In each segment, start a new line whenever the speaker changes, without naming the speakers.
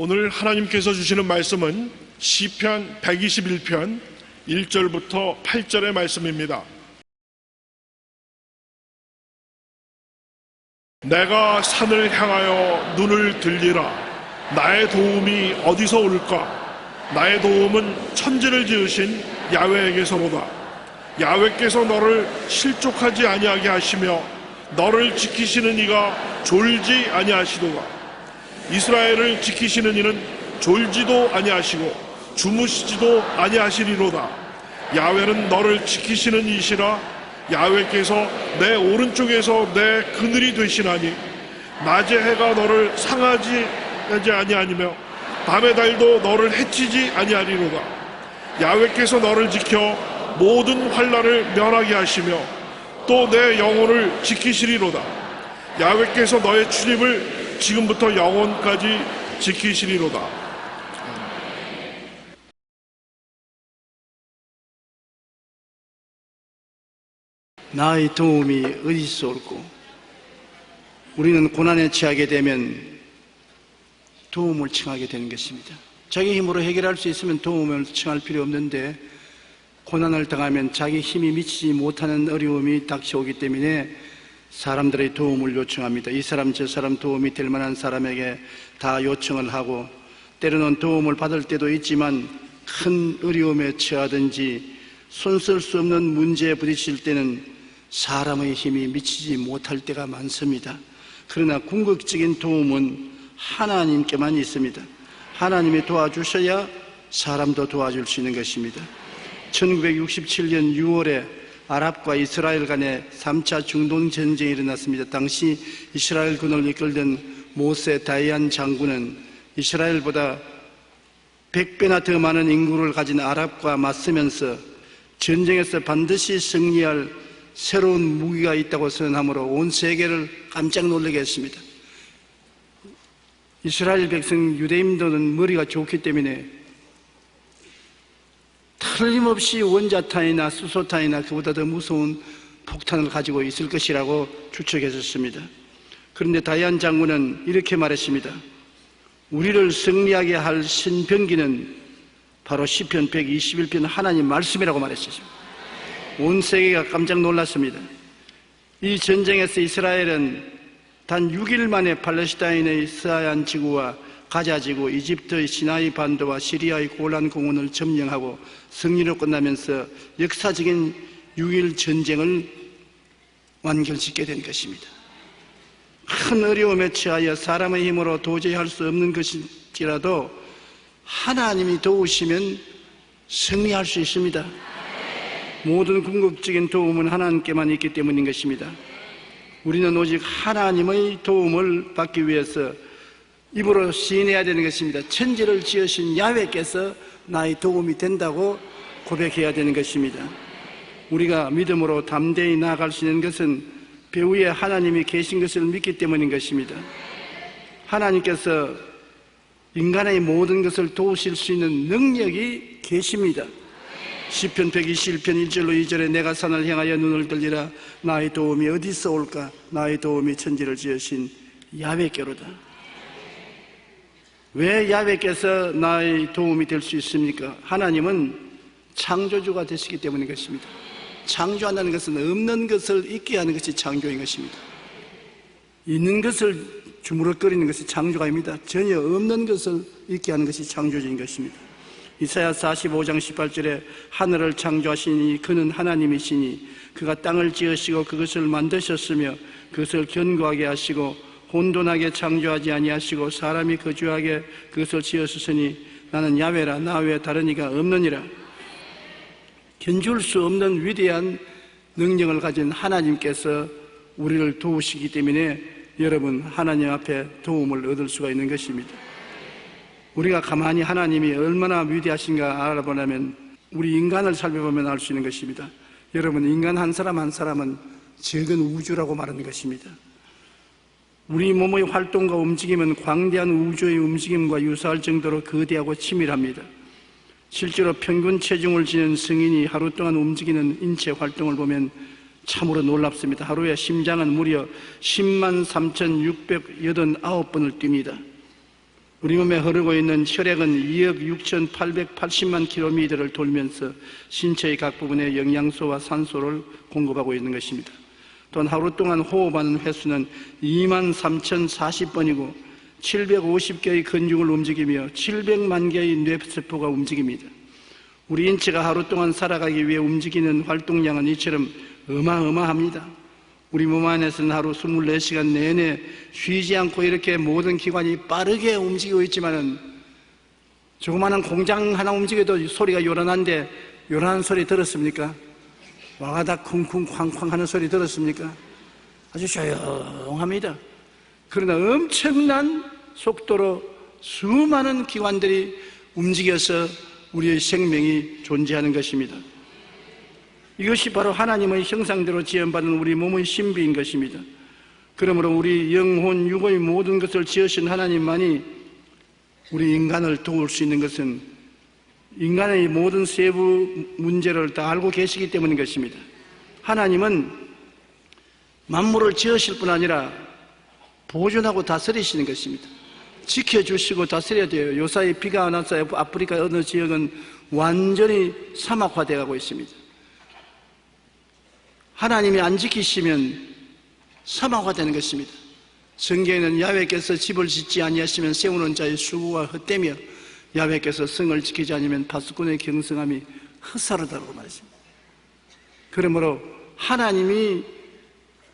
오늘 하나님께서 주시는 말씀은 시편 121편 1절부터 8절의 말씀입니다. 내가 산을 향하여 눈을 들리라. 나의 도움이 어디서 올까? 나의 도움은 천지를 지으신 야훼에게서로다. 야훼께서 너를 실족하지 아니하게 하시며 너를 지키시는 이가 졸지 아니하시도다. 이스라엘을 지키시는 이는 졸지도 아니하시고 주무시지도 아니하시리로다. 야훼는 너를 지키시는 이시라. 야훼께서 내 오른쪽에서 내 그늘이 되시나니 낮의 해가 너를 상하지 아니하니며 밤의 달도 너를 해치지 아니하리로다. 야훼께서 너를 지켜 모든 환난을 면하게 하시며 또 내 영혼을 지키시리로다. 야훼께서 너의 출입을 지금부터 영원까지 지키시리로다.
나의 도움이 어디서 올꼬? 우리는 고난에 처하게 되면 도움을 청하게 되는 것입니다. 자기 힘으로 해결할 수 있으면 도움을 청할 필요 없는데 고난을 당하면 자기 힘이 미치지 못하는 어려움이 닥쳐오기 때문에 사람들의 도움을 요청합니다. 이 사람 저 사람 도움이 될 만한 사람에게 다 요청을 하고 때로는 도움을 받을 때도 있지만 큰 어려움에 처하든지 손쓸 수 없는 문제에 부딪힐 때는 사람의 힘이 미치지 못할 때가 많습니다. 그러나 궁극적인 도움은 하나님께만 있습니다. 하나님이 도와주셔야 사람도 도와줄 수 있는 것입니다. 1967년 6월에 아랍과 이스라엘 간에 3차 중동 전쟁이 일어났습니다. 당시 이스라엘 군을 이끌던 모세 다이안 장군은 이스라엘보다 100배나 더 많은 인구를 가진 아랍과 맞서면서 전쟁에서 반드시 승리할 새로운 무기가 있다고 선언함으로 온 세계를 깜짝 놀라게 했습니다. 이스라엘 백성 유대인들은 머리가 좋기 때문에 틀림없이 원자탄이나 수소탄이나 그보다 더 무서운 폭탄을 가지고 있을 것이라고 추측했었습니다. 그런데 다이안 장군은 이렇게 말했습니다. 우리를 승리하게 할 신병기는 바로 시편 121편 하나님 말씀이라고 말했습니다. 온 세계가 깜짝 놀랐습니다. 이 전쟁에서 이스라엘은 단 6일 만에 팔레스타인의 서해안 지구와 가자 지구, 이집트의 시나이 반도와 시리아의 골란 공원을 점령하고 승리로 끝나면서 역사적인 6.1 전쟁을 완결짓게 된 것입니다. 큰 어려움에 처하여 사람의 힘으로 도저히 할 수 없는 것일지라도 하나님이 도우시면 승리할 수 있습니다. 모든 궁극적인 도움은 하나님께만 있기 때문인 것입니다. 우리는 오직 하나님의 도움을 받기 위해서 입으로 시인해야 되는 것입니다. 천지를 지으신 야훼께서 나의 도움이 된다고 고백해야 되는 것입니다. 우리가 믿음으로 담대히 나아갈 수 있는 것은 배후에 하나님이 계신 것을 믿기 때문인 것입니다. 하나님께서 인간의 모든 것을 도우실 수 있는 능력이 계십니다. 시편 121편 1절로 2절에 내가 산을 향하여 눈을 들리라. 나의 도움이 어디서 올까? 나의 도움이 천지를 지으신 야훼께로다. 왜 야훼께서 나의 도움이 될 수 있습니까? 하나님은 창조주가 되시기 때문인 것입니다. 창조한다는 것은 없는 것을 있게 하는 것이 창조인 것입니다. 있는 것을 주무럭거리는 것이 창조가 아닙니다. 전혀 없는 것을 있게 하는 것이 창조주인 것입니다. 이사야 45장 18절에 하늘을 창조하시니 그는 하나님이시니 그가 땅을 지으시고 그것을 만드셨으며 그것을 견고하게 하시고 혼돈하게 창조하지 아니하시고 사람이 거주하게 그것을 지으셨으니 나는 야훼라 나 외에 다른 이가 없느니라. 견줄 수 없는 위대한 능력을 가진 하나님께서 우리를 도우시기 때문에 여러분 하나님 앞에 도움을 얻을 수가 있는 것입니다. 우리가 가만히 하나님이 얼마나 위대하신가 알아보려면 우리 인간을 살펴보면 알 수 있는 것입니다. 여러분 인간 한 사람 한 사람은 적은 우주라고 말하는 것입니다. 우리 몸의 활동과 움직임은 광대한 우주의 움직임과 유사할 정도로 거대하고 치밀합니다. 실제로 평균 체중을 지닌 성인이 하루 동안 움직이는 인체 활동을 보면 참으로 놀랍습니다. 하루에 심장은 무려 103,689번을 뜁니다. 우리 몸에 흐르고 있는 혈액은 2억 6,880만 킬로미터를 돌면서 신체의 각 부분에 영양소와 산소를 공급하고 있는 것입니다. 또한 하루 동안 호흡하는 횟수는 23,040번이고 750개의 근육을 움직이며 700만 개의 뇌세포가 움직입니다. 우리 인체가 하루 동안 살아가기 위해 움직이는 활동량은 이처럼 어마어마합니다. 우리 몸 안에서는 하루 24시간 내내 쉬지 않고 이렇게 모든 기관이 빠르게 움직이고 있지만은 조그마한 공장 하나 움직여도 소리가 요란한데 요란한 소리 들었습니까? 와가다 쿵쿵 쾅쾅 하는 소리 들었습니까? 아주 조용합니다. 그러나 엄청난 속도로 수많은 기관들이 움직여서 우리의 생명이 존재하는 것입니다. 이것이 바로 하나님의 형상대로 지음받은 우리 몸의 신비인 것입니다. 그러므로 우리 영혼, 육의 모든 것을 지으신 하나님만이 우리 인간을 도울 수 있는 것은 인간의 모든 세부 문제를 다 알고 계시기 때문인 것입니다. 하나님은 만물을 지으실 뿐 아니라 보존하고 다스리시는 것입니다. 지켜주시고 다스려야 돼요. 요사이 비가 안 와서 아프리카 어느 지역은 완전히 사막화되어 가고 있습니다. 하나님이 안 지키시면 사막화되는 것입니다. 성경에는 야훼께서 집을 짓지 아니하시면 세우는 자의 수고가 헛되며 야훼께서 성을 지키지 않으면 파수꾼의 경성함이 헛사르다고 말했습니다. 그러므로 하나님이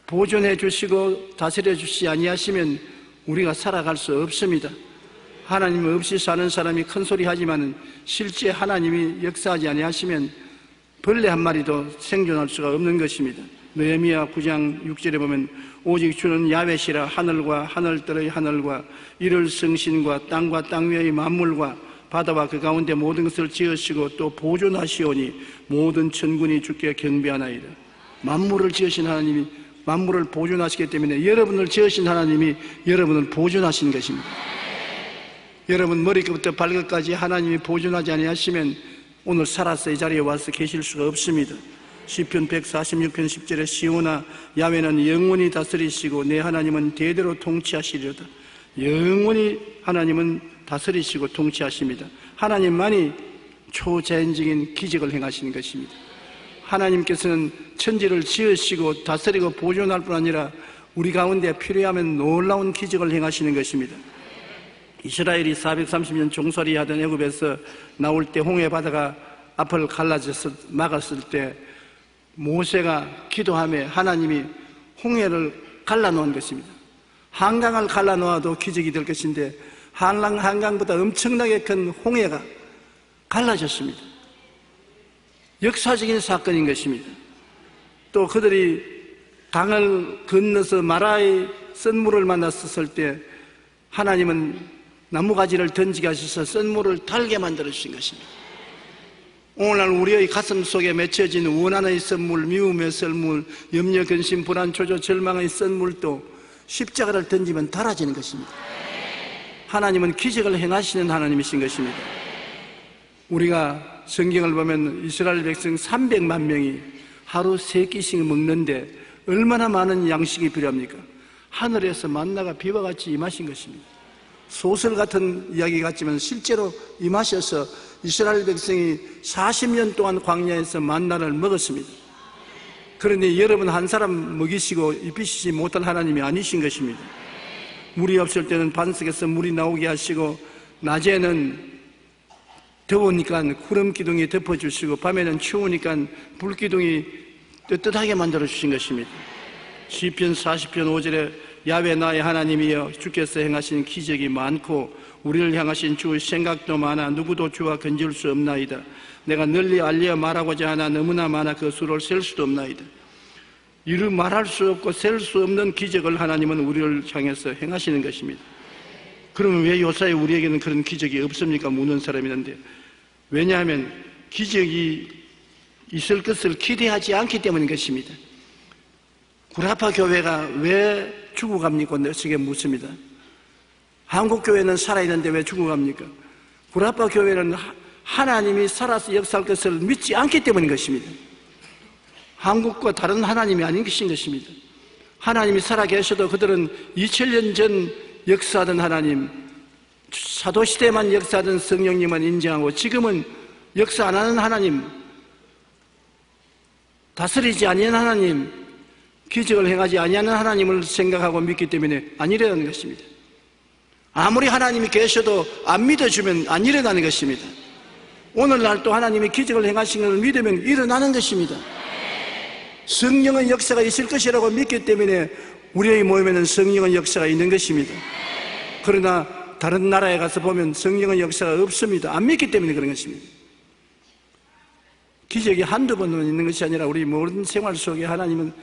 보존해 주시고 다스려 주시지 아니하시면 우리가 살아갈 수 없습니다. 하나님 없이 사는 사람이 큰소리 하지만 실제 하나님이 역사하지 아니하시면 벌레 한 마리도 생존할 수가 없는 것입니다. 느헤미야 9장 6절에 보면 오직 주는 야훼시라 하늘과 하늘들의 하늘과 이를 성신과 땅 위의 만물과 바다와 그 가운데 모든 것을 지으시고 또 보존하시오니 모든 천군이 주께 경배하나이다. 만물을 지으신 하나님이 만물을 보존하시기 때문에 여러분을 지으신 하나님이 여러분을 보존하신 것입니다. 여러분 머리끝부터 발끝까지 하나님이 보존하지 아니하시면 오늘 살아서 이 자리에 와서 계실 수가 없습니다. 시편 146편 10절에 시온아 야훼는 영원히 다스리시고 내 하나님은 대대로 통치하시리로다. 영원히 하나님은 다스리시고 통치하십니다. 하나님만이 초자연적인 기적을 행하시는 것입니다. 하나님께서는 천지를 지으시고 다스리고 보존할 뿐 아니라 우리 가운데 필요하면 놀라운 기적을 행하시는 것입니다. 이스라엘이 430년 종살이 하던 애굽에서 나올 때 홍해 바다가 앞을 갈라져서 막았을 때 모세가 기도하며 하나님이 홍해를 갈라놓은 것입니다. 한강을 갈라놓아도 기적이 될 것인데 한강보다 엄청나게 큰 홍해가 갈라졌습니다. 역사적인 사건인 것입니다. 또 그들이 강을 건너서 마라의 썬물을 만났을 때 하나님은 나무가지를 던지게 하셔서 썬물을 달게 만들어 주신 것입니다. 오늘날 우리의 가슴 속에 맺혀진 원한의 썬물, 미움의 썬물, 염려, 근심, 불안, 초조, 절망의 썬물도 십자가를 던지면 닳아지는 것입니다. 하나님은 기적을 행하시는 하나님이신 것입니다. 우리가 성경을 보면 이스라엘 백성 300만 명이 하루 3끼씩 먹는데 얼마나 많은 양식이 필요합니까? 하늘에서 만나가 비와 같이 임하신 것입니다. 소설 같은 이야기 같지만 실제로 임하셔서 이스라엘 백성이 40년 동안 광야에서 만나를 먹었습니다. 그런데 여러분 한 사람 먹이시고 입히시지 못할 하나님이 아니신 것입니다. 물이 없을 때는 반석에서 물이 나오게 하시고 낮에는 더우니까 구름 기둥이 덮어주시고 밤에는 추우니까 불 기둥이 뜨뜻하게 만들어 주신 것입니다. 시편 40편 5절에 야훼 나의 하나님이여 주께서 행하신 기적이 많고 우리를 향하신 주의 생각도 많아 누구도 주와 건질 수 없나이다. 내가 널리 알려 말하고자 하나 너무나 많아 그 수를 셀 수도 없나이다. 이루 말할 수 없고 셀 수 없는 기적을 하나님은 우리를 향해서 행하시는 것입니다. 그러면 왜 요사이 우리에게는 그런 기적이 없습니까? 묻는 사람이 있는데 왜냐하면 기적이 있을 것을 기대하지 않기 때문인 것입니다. 구라파 교회가 왜 죽어갑니까? 저게 묻습니다. 한국 교회는 살아있는데 왜 죽어갑니까? 구라파 교회는 하나님이 살아서 역사할 것을 믿지 않기 때문인 것입니다. 한국과 다른 하나님이 아닌 것인 것입니다. 하나님이 살아계셔도 그들은 2000년 전 역사하던 하나님, 사도시대만 역사하던 성령님만 인정하고 지금은 역사 안 하는 하나님, 다스리지 아니하는 하나님, 기적을 행하지 아니하는 하나님을 생각하고 믿기 때문에 안 일어나는 것입니다. 아무리 하나님이 계셔도 안 믿어주면 안 일어나는 것입니다. 오늘날 또 하나님이 기적을 행하신 것을 믿으면 일어나는 것입니다. 성령의 역사가 있을 것이라고 믿기 때문에 우리의 모임에는 성령의 역사가 있는 것입니다. 그러나 다른 나라에 가서 보면 성령의 역사가 없습니다. 안 믿기 때문에 그런 것입니다. 기적이 한두 번은 있는 것이 아니라 우리 모든 생활 속에 하나님은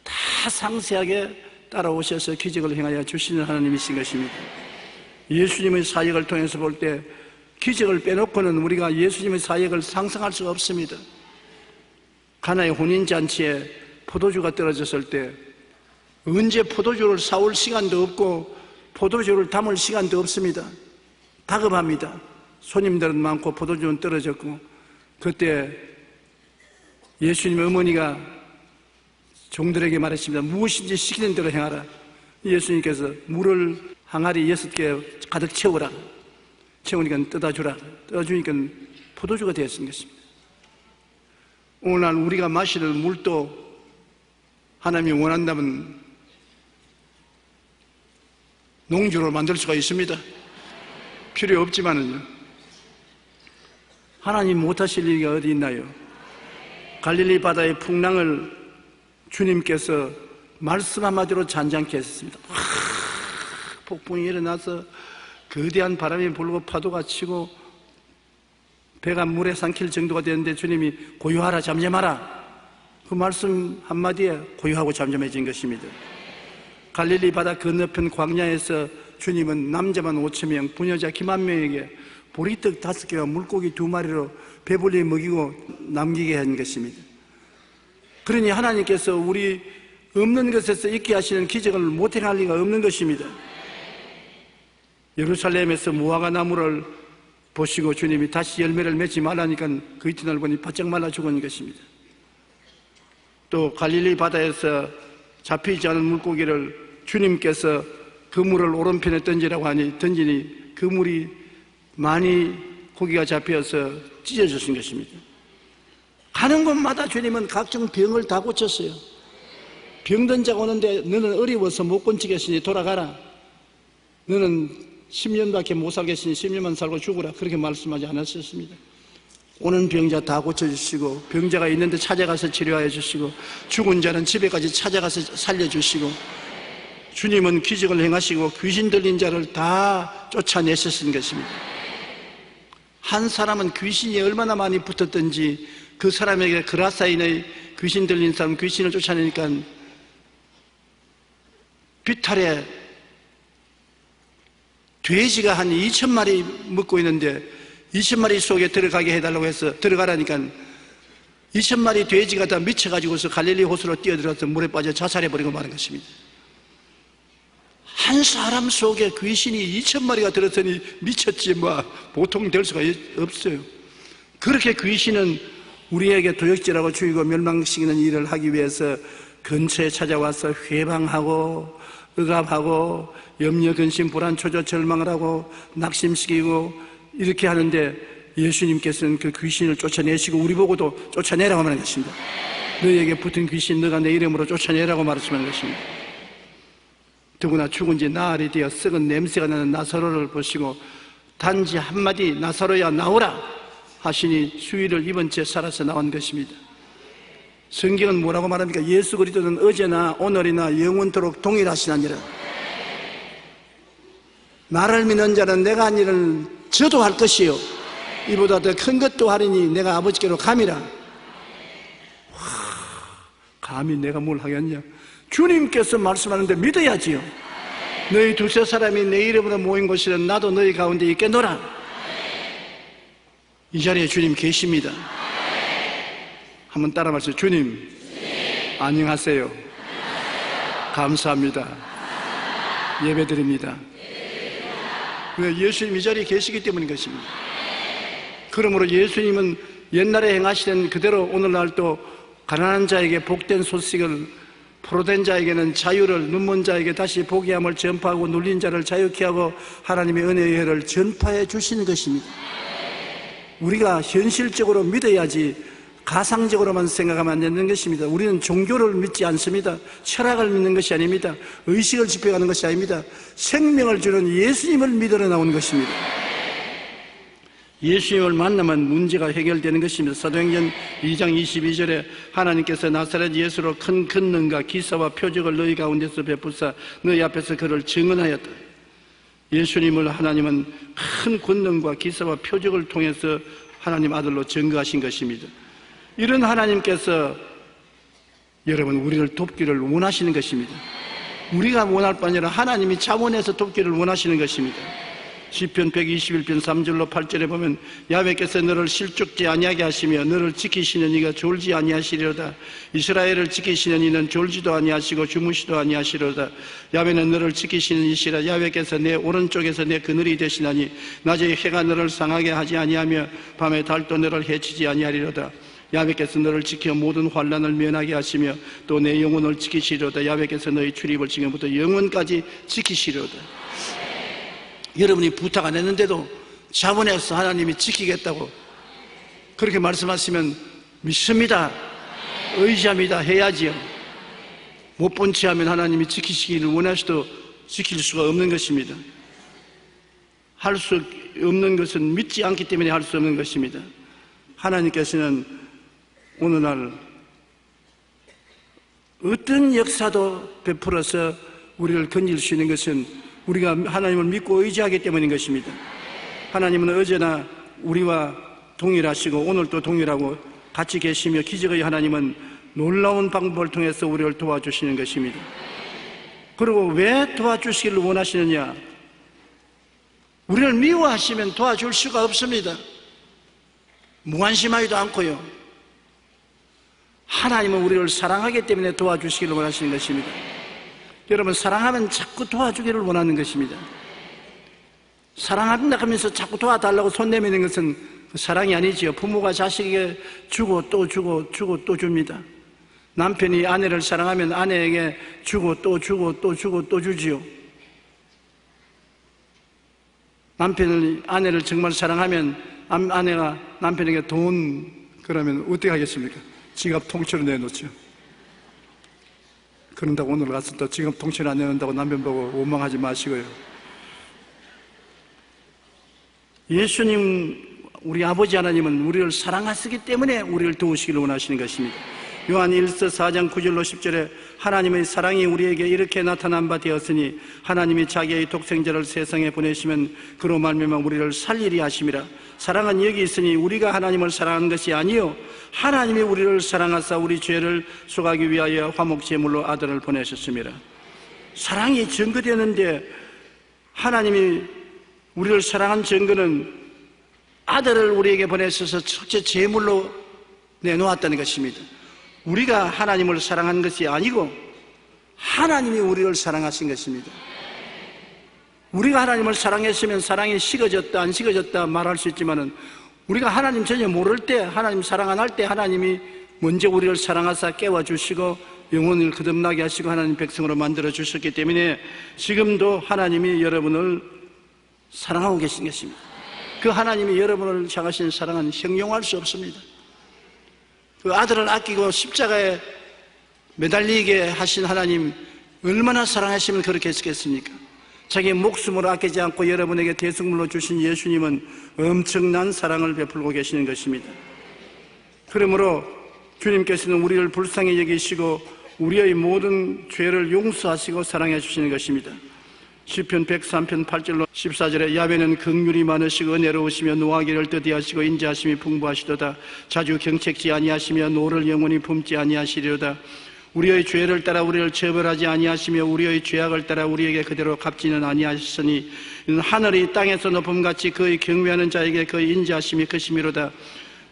다 상세하게 따라오셔서 기적을 행하여 주시는 하나님이신 것입니다. 예수님의 사역을 통해서 볼 때 기적을 빼놓고는 우리가 예수님의 사역을 상상할 수가 없습니다. 가나의 혼인잔치에 포도주가 떨어졌을 때 언제 포도주를 사올 시간도 없고 포도주를 담을 시간도 없습니다. 다급합니다. 손님들은 많고 포도주는 떨어졌고, 그때 예수님의 어머니가 종들에게 말했습니다. 무엇인지 시키는 대로 행하라. 예수님께서 물을 항아리 6개 가득 채우라. 채우니까 뜯어주라. 뜯어주니까 포도주가 되었습니다. 오늘날 우리가 마시는 물도 하나님이 원한다면 농주로 만들 수가 있습니다. 필요 없지만은요. 하나님 못하실 일이 어디 있나요? 갈릴리 바다의 풍랑을 주님께서 말씀 한마디로 잔잔케 했습니다. 폭풍이 일어나서 거대한 바람이 불고 파도가 치고 배가 물에 삼킬 정도가 되는데 주님이 고요하라, 잠잠하라. 그 말씀 한마디에 고요하고 잠잠해진 것입니다. 갈릴리 바다 건너편 광야에서 주님은 남자만 5,000명, 부녀자 김한명에게 보리떡 5개와 물고기 2마리로 배불리 먹이고 남기게 한 것입니다. 그러니 하나님께서 우리 없는 것에서 있게 하시는 기적을 못 행할 리가 없는 것입니다. 예루살렘에서 무화과 나무를 보시고 주님이 다시 열매를 맺지 말라니까 그 이튿날 보니 바짝 말라 죽은 것입니다. 또 갈릴리 바다에서 잡히지 않은 물고기를 주님께서 그 물을 오른편에 던지라고 하니 던지니 그 물이 많이 고기가 잡혀서 찢어졌은 것입니다. 가는 곳마다 주님은 각종 병을 다 고쳤어요. 병든 자가 오는데 너는 어려워서 못 건지겠으니 돌아가라. 너는 10년밖에 못 살겠으니 10년만 살고 죽으라. 그렇게 말씀하지 않았었습니다. 오는 병자 다 고쳐주시고, 병자가 있는데 찾아가서 치료하여 주시고, 죽은 자는 집에까지 찾아가서 살려주시고, 주님은 기적을 행하시고 귀신 들린 자를 다 쫓아내셨은 것입니다. 한 사람은 귀신이 얼마나 많이 붙었던지 그 사람에게 그라사인의 귀신 들린 사람 귀신을 쫓아내니까 비탈에 돼지가 한 2,000마리 먹고 있는데 2,000마리 속에 들어가게 해달라고 해서 들어가라니까 2,000마리 돼지가 다 미쳐가지고서 갈릴리 호수로 뛰어들어서 물에 빠져 자살해버리고 마는 것입니다. 한 사람 속에 귀신이 2,000마리가 들었더니 미쳤지 뭐 보통 될 수가 없어요. 그렇게 귀신은 우리에게 도역질하고 죽이고 멸망시키는 일을 하기 위해서 근처에 찾아와서 회방하고 억압하고 염려, 근심, 불안, 초조, 절망을 하고 낙심시키고 이렇게 하는데 예수님께서는 그 귀신을 쫓아내시고 우리 보고도 쫓아내라고 말하는 것입니다. 너희에게 붙은 귀신 너가 내 이름으로 쫓아내라고 말씀하는 것입니다. 더구나 죽은 지 나흘이 되어 썩은 냄새가 나는 나사로를 보시고 단지 한마디 나사로야 나오라 하시니 수위를 입은 채 살아서 나온 것입니다. 성경은 뭐라고 말합니까? 예수 그리스도는 어제나 오늘이나 영원토록 동일하시나니라. 나를 믿는 자는 내가 한 일을 저도 할 것이요 이보다 더 큰 것도 하리니 내가 아버지께로 감이라. 감히 내가 뭘 하겠냐? 주님께서 말씀하는데 믿어야지요. 너희 두세 사람이 내 이름으로 모인 곳이라 나도 너희 가운데 있겠노라. 이 자리에 주님 계십니다. 한번 따라 말씀해 주님, 안녕하세요. 감사합니다. 예배드립니다. 왜? 예수님 이 자리에 계시기 때문인 것입니다. 그러므로 예수님은 옛날에 행하시던 그대로 오늘날 또 가난한 자에게 복된 소식을 포로된 자에게는 자유를, 눈먼 자에게 다시 보게 함을 전파하고 눌린 자를 자유케 하고 하나님의 은혜의 해를 전파해 주시는 것입니다. 우리가 현실적으로 믿어야지 가상적으로만 생각하면 안 되는 것입니다. 우리는 종교를 믿지 않습니다. 철학을 믿는 것이 아닙니다. 의식을 집행하는 것이 아닙니다. 생명을 주는 예수님을 믿으러 나온 것입니다. 예수님을 만나면 문제가 해결되는 것입니다. 사도행전 2장 22절에 하나님께서 나사렛 예수로 큰 권능과 기사와 표적을 너희 가운데서 베푸사 너희 앞에서 그를 증언하였다. 예수님을 하나님은 큰 권능과 기사와 표적을 통해서 하나님 아들로 증거하신 것입니다. 이런 하나님께서 여러분 우리를 돕기를 원하시는 것입니다. 우리가 원할 뿐 아니라 하나님이 자원해서 돕기를 원하시는 것입니다. 시편 121편 3절로 8절에 보면 야훼께서 너를 실족지 아니하게 하시며 너를 지키시는 이가 졸지 아니하시리로다. 이스라엘을 지키시는 이는 졸지도 아니하시고 주무시도 아니하시리로다. 야훼는 너를 지키시는 이시라. 야훼께서 내 오른쪽에서 내 그늘이 되시나니 낮에 해가 너를 상하게 하지 아니하며 밤에 달도 너를 해치지 아니하리로다. 야훼께서 너를 지켜 모든 환난을 면하게 하시며 또 내 영혼을 지키시리로다. 야훼께서 너희 출입을 지금부터 영원까지 지키시리로다. 여러분이 부탁 안 했는데도 자원해서 하나님이 지키겠다고 그렇게 말씀하시면 믿습니다. 의지합니다. 해야지요. 못 본 채 하면 하나님이 지키시기를 원하셔도 지킬 수가 없는 것입니다. 할 수 없는 것은 믿지 않기 때문에 할 수 없는 것입니다. 하나님께서는 오늘날 어떤 역사도 베풀어서 우리를 건질 수 있는 것은 우리가 하나님을 믿고 의지하기 때문인 것입니다. 하나님은 어제나 우리와 동일하시고 오늘도 동일하고 같이 계시며 기적의 하나님은 놀라운 방법을 통해서 우리를 도와주시는 것입니다. 그리고 왜 도와주시기를 원하시느냐? 우리를 미워하시면 도와줄 수가 없습니다. 무관심하지도 않고요. 하나님은 우리를 사랑하기 때문에 도와주시기를 원하시는 것입니다. 여러분 사랑하면 자꾸 도와주기를 원하는 것입니다. 사랑한다 하면서 자꾸 도와달라고 손 내미는 것은 사랑이 아니지요. 부모가 자식에게 주고 또 주고 주고 또 줍니다. 남편이 아내를 사랑하면 아내에게 주고 또 주고 또 주고 또 주지요. 남편이 아내를 정말 사랑하면 아내가 남편에게 돈 그러면 어떻게 하겠습니까? 지갑 통째로 내놓죠. 그런다고 오늘 가서 또 지금 통째로 안 내놓는다고 남편 보고 원망하지 마시고요. 예수님, 우리 아버지 하나님은 우리를 사랑하시기 때문에 우리를 도우시기를 원하시는 것입니다. 요한 1서 4장 9절로 10절에 하나님의 사랑이 우리에게 이렇게 나타난 바 되었으니 하나님이 자기의 독생자를 세상에 보내시면 그로 말미암아 우리를 살리리 하심이라. 사랑은 여기 있으니 우리가 하나님을 사랑하는 것이 아니요 하나님이 우리를 사랑하사 우리 죄를 속하기 위하여 화목제물로 아들을 보내셨습니다. 사랑이 증거되는데 하나님이 우리를 사랑한 증거는 아들을 우리에게 보내셔서 첫째 제물로 내놓았다는 것입니다. 우리가 하나님을 사랑한 것이 아니고 하나님이 우리를 사랑하신 것입니다. 우리가 하나님을 사랑했으면 사랑이 식어졌다 안 식어졌다 말할 수 있지만은 우리가 하나님 전혀 모를 때 하나님 사랑 안 할 때 하나님이 먼저 우리를 사랑하사 깨워주시고 영혼을 거듭나게 하시고 하나님 백성으로 만들어 주셨기 때문에 지금도 하나님이 여러분을 사랑하고 계신 것입니다. 그 하나님이 여러분을 향하신 사랑은 형용할 수 없습니다. 그 아들을 아끼고 십자가에 매달리게 하신 하나님 얼마나 사랑하시면 그렇게 했겠습니까? 자기 목숨을 아끼지 않고 여러분에게 대속물로 주신 예수님은 엄청난 사랑을 베풀고 계시는 것입니다. 그러므로 주님께서는 우리를 불쌍히 여기시고 우리의 모든 죄를 용서하시고 사랑해 주시는 것입니다. 시편 103편 8절로 14절에 야훼는 긍휼이 많으시고 은혜로우시며 노하기를 더디하시고 인자하심이 풍부하시도다. 자주 경책지 아니하시며 노를 영원히 품지 아니하시리로다. 우리의 죄를 따라 우리를 처벌하지 아니하시며 우리의 죄악을 따라 우리에게 그대로 갚지는 아니하시니 이는 하늘이 땅에서 높음같이 그의 경외하는 자에게 그의 인자하심이 크심이로다.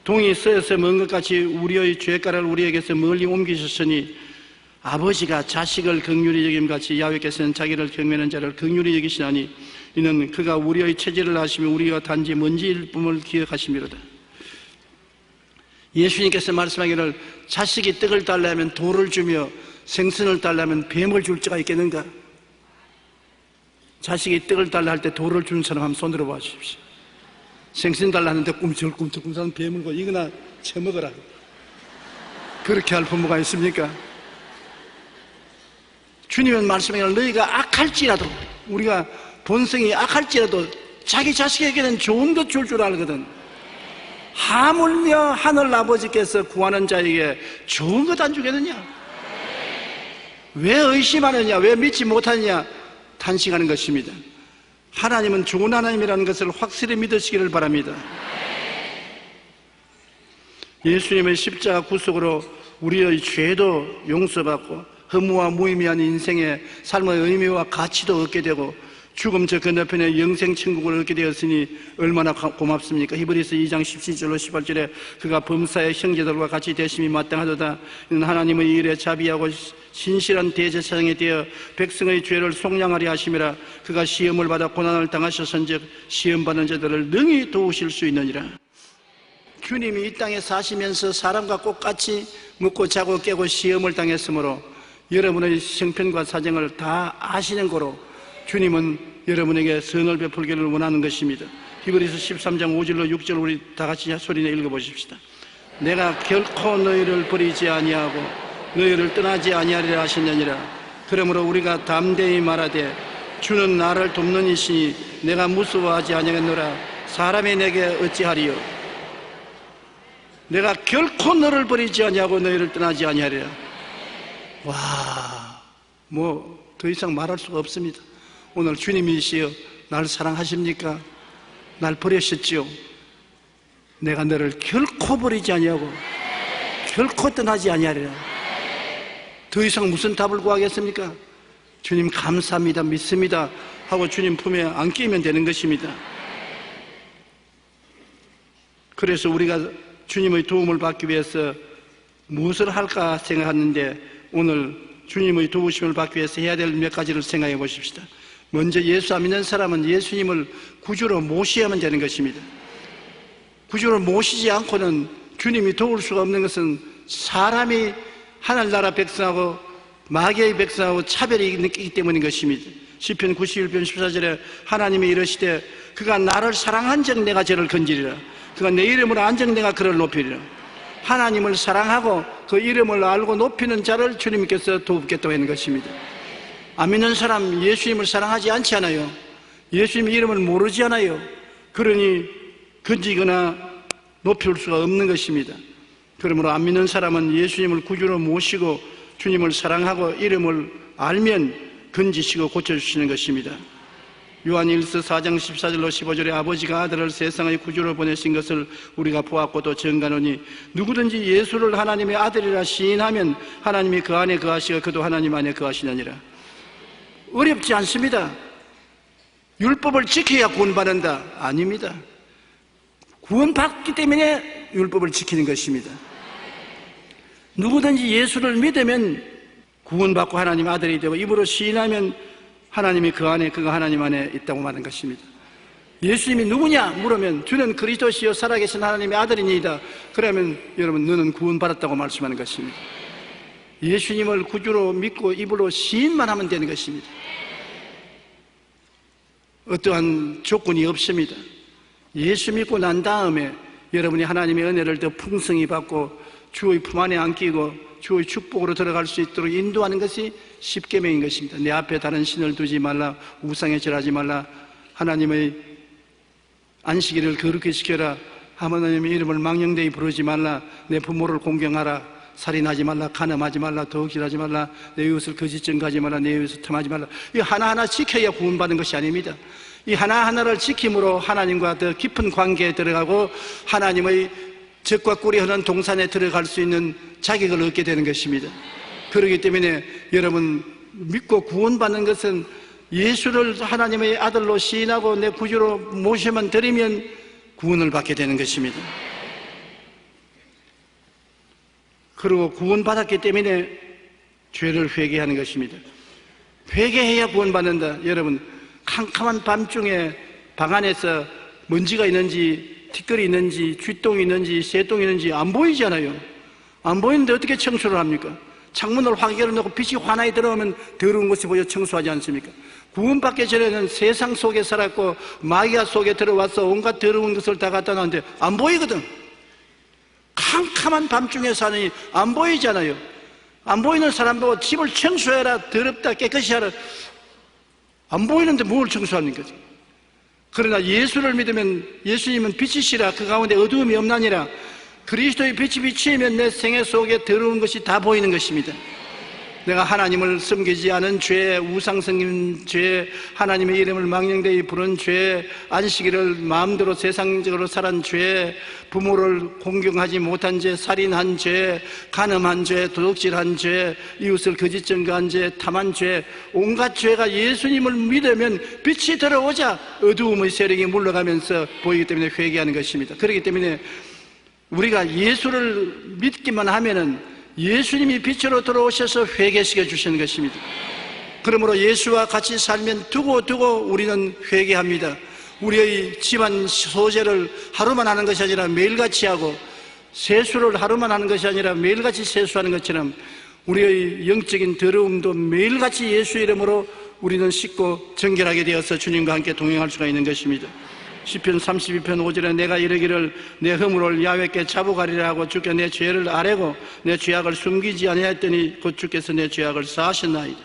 동이 서에서 먼 것 같이 우리의 죄가를 우리에게서 멀리 옮기셨으니 아버지가 자식을 긍휼히 여김같이 야훼께서는 자기를 경외하는 자를 긍휼히 여기시나니 이는 그가 우리의 체질을 아시며 우리가 단지 먼지일 뿐을 기억하심이로다. 예수님께서 말씀하기를 자식이 떡을 달라면 돌을 주며 생선을 달라면 뱀을 줄 자가 있겠는가? 자식이 떡을 달라 할 때 돌을 주는 사람 한번 손들어 봐 주십시오. 생선 달라 하는데 꿈틀꿈틀 뱀을 고 이거나 처먹어라. 그렇게 할 부모가 있습니까? 주님은 말씀하기를 너희가 악할지라도, 우리가 본성이 악할지라도 자기 자식에게는 좋은 것 줄 줄 알거든. 하물며 하늘 아버지께서 구하는 자에게 좋은 것 안 주겠느냐? 왜 의심하느냐? 왜 믿지 못하느냐? 탄식하는 것입니다. 하나님은 좋은 하나님이라는 것을 확실히 믿으시기를 바랍니다. 예수님의 십자가 구속으로 우리의 죄도 용서받고 허무와 무의미한 인생의 삶의 의미와 가치도 얻게 되고 죽음 저 건너편에 영생 천국을 얻게 되었으니 얼마나 고맙습니까? 히브리서 2장 17절로 18절에 그가 범사의 형제들과 같이 대심이 마땅하도다. 이는 하나님의 일에 자비하고 신실한 대제사장이 되어 백성의 죄를 속량하려 하심이라. 그가 시험을 받아 고난을 당하셨은즉 시험받는 자들을 능히 도우실 수 있느니라. 주님이 이 땅에 사시면서 사람과 똑같이 먹고 자고 깨고 시험을 당했으므로 여러분의 형편과 사정을 다 아시는 거로 주님은 여러분에게 선을 베풀기를 원하는 것입니다. 히브리서 13장 5절로 6절 우리 다 같이 소리내 읽어보십시다. 내가 결코 너희를 버리지 아니하고 너희를 떠나지 아니하리라 하셨느니라. 그러므로 우리가 담대히 말하되 주는 나를 돕는 이시니 내가 무서워하지 아니하겠노라. 사람이 내게 어찌하리요? 내가 결코 너를 버리지 아니하고 너희를 떠나지 아니하리라. 와, 뭐 더 이상 말할 수가 없습니다. 오늘 주님이시여 날 사랑하십니까? 날 버리셨지요? 내가 너를 결코 버리지 아니하고 결코 떠나지 아니하리라. 더 이상 무슨 답을 구하겠습니까? 주님 감사합니다, 믿습니다 하고 주님 품에 안기면 되는 것입니다. 그래서 우리가 주님의 도움을 받기 위해서 무엇을 할까 생각하는데 오늘 주님의 도우심을 받기 위해서 해야 될 몇 가지를 생각해 보십시다. 먼저 예수 안 믿는 사람은 예수님을 구주로 모셔야만 되는 것입니다. 구주로 모시지 않고는 주님이 도울 수가 없는 것은 사람이 하늘나라 백성하고 마귀의 백성하고 차별이 있기 때문인 것입니다. 시편 91편 14절에 하나님이 이르시되 그가 나를 사랑한즉 내가 저를 건지리라. 그가 내 이름으로 안즉 내가 그를 높이리라. 하나님을 사랑하고 그 이름을 알고 높이는 자를 주님께서 돕겠다고 하는 것입니다. 안 믿는 사람 예수님을 사랑하지 않지 않아요. 예수님 이름을 모르지 않아요. 그러니 건지거나 높일 수가 없는 것입니다. 그러므로 안 믿는 사람은 예수님을 구주로 모시고 주님을 사랑하고 이름을 알면 건지시고 고쳐주시는 것입니다. 요한일서 4장 14절로 15절에 아버지가 아들을 세상의 구주로 보내신 것을 우리가 보았고 또 증거하노니 누구든지 예수를 하나님의 아들이라 시인하면 하나님이 그 안에 거하시고 그도 하나님 안에 거하시느니라. 어렵지 않습니다. 율법을 지켜야 구원받는다? 아닙니다. 구원받기 때문에 율법을 지키는 것입니다. 누구든지 예수를 믿으면 구원받고 하나님 아들이 되고 입으로 시인하면 하나님이 그 안에 그가 하나님 안에 있다고 말하는 것입니다. 예수님이 누구냐 물으면 주는 그리스도시요 살아계신 하나님의 아들이니이다. 그러면 여러분 너는 구원받았다고 말씀하는 것입니다. 예수님을 구주로 믿고 입으로 시인만 하면 되는 것입니다. 어떠한 조건이 없습니다. 예수 믿고 난 다음에 여러분이 하나님의 은혜를 더 풍성히 받고 주의 품 안에 안기고 주의 축복으로 들어갈 수 있도록 인도하는 것이 십계명인 것입니다. 내 앞에 다른 신을 두지 말라, 우상에 절하지 말라, 하나님의 안식일을 거룩히 지켜라, 하나님의 이름을 망령되이 부르지 말라, 내 부모를 공경하라, 살인하지 말라, 간음하지 말라, 도둑질하지 말라, 내 이웃을 거짓 증거하지 말라, 내 이웃을 탐하지 말라. 이 하나하나 지켜야 구원받는 것이 아닙니다. 이 하나하나를 지킴으로 하나님과 더 깊은 관계에 들어가고 하나님의 적과 꿀이 흐르는 동산에 들어갈 수 있는 자격을 얻게 되는 것입니다. 그렇기 때문에 여러분 믿고 구원받는 것은 예수를 하나님의 아들로 시인하고 내 구주로 모셔만 드리면 구원을 받게 되는 것입니다. 그리고 구원받았기 때문에 죄를 회개하는 것입니다. 회개해야 구원받는다. 여러분 캄캄한 밤중에 방 안에서 먼지가 있는지 티끌이 있는지 쥐똥이 있는지 새똥이 있는지 안 보이잖아요. 안 보이는데 어떻게 청소를 합니까? 창문을 확 열어놓고 빛이 환하게 들어오면 더러운 것이 보여 청소하지 않습니까? 구원받기 전에는 세상 속에 살았고 마귀가 속에 들어와서 온갖 더러운 것을 다 갖다 놨는데 안 보이거든. 캄캄한 밤중에 사느니 안 보이잖아요. 안 보이는 사람 보고 집을 청소해라, 더럽다, 깨끗이 하라. 안 보이는데 뭘 청소하는 거지? 그러나 예수를 믿으면 예수님은 빛이시라 그 가운데 어두움이 없나니라. 그리스도의 빛이 비치면 내 생애 속에 더러운 것이 다 보이는 것입니다. 내가 하나님을 섬기지 않은 죄, 우상 섬긴 죄, 하나님의 이름을 망령되이 부른 죄, 안식일을 마음대로 세상적으로 살은 죄, 부모를 공경하지 못한 죄, 살인한 죄, 간음한 죄, 도둑질한 죄, 이웃을 거짓 증거한 죄, 탐한 죄, 온갖 죄가 예수님을 믿으면 빛이 들어오자 어두움의 세력이 물러가면서 보이기 때문에 회개하는 것입니다. 그렇기 때문에 우리가 예수를 믿기만 하면은 예수님이 빛으로 들어오셔서 회개시켜 주시는 것입니다. 그러므로 예수와 같이 살면 두고 우리는 회개합니다. 우리의 집안 소재를 하루만 하는 것이 아니라 매일같이 하고 세수를 하루만 하는 것이 아니라 매일같이 세수하는 것처럼 우리의 영적인 더러움도 매일같이 예수 이름으로 우리는 씻고 정결하게 되어서 주님과 함께 동행할 수가 있는 것입니다. 시편 32편 5절에 내가 이르기를 내 허물을 야훼께 자복하리라 하고 주께 내 죄를 아뢰고 내 죄악을 숨기지 아니하였더니 곧 주께서 내 죄악을 사하셨나이다.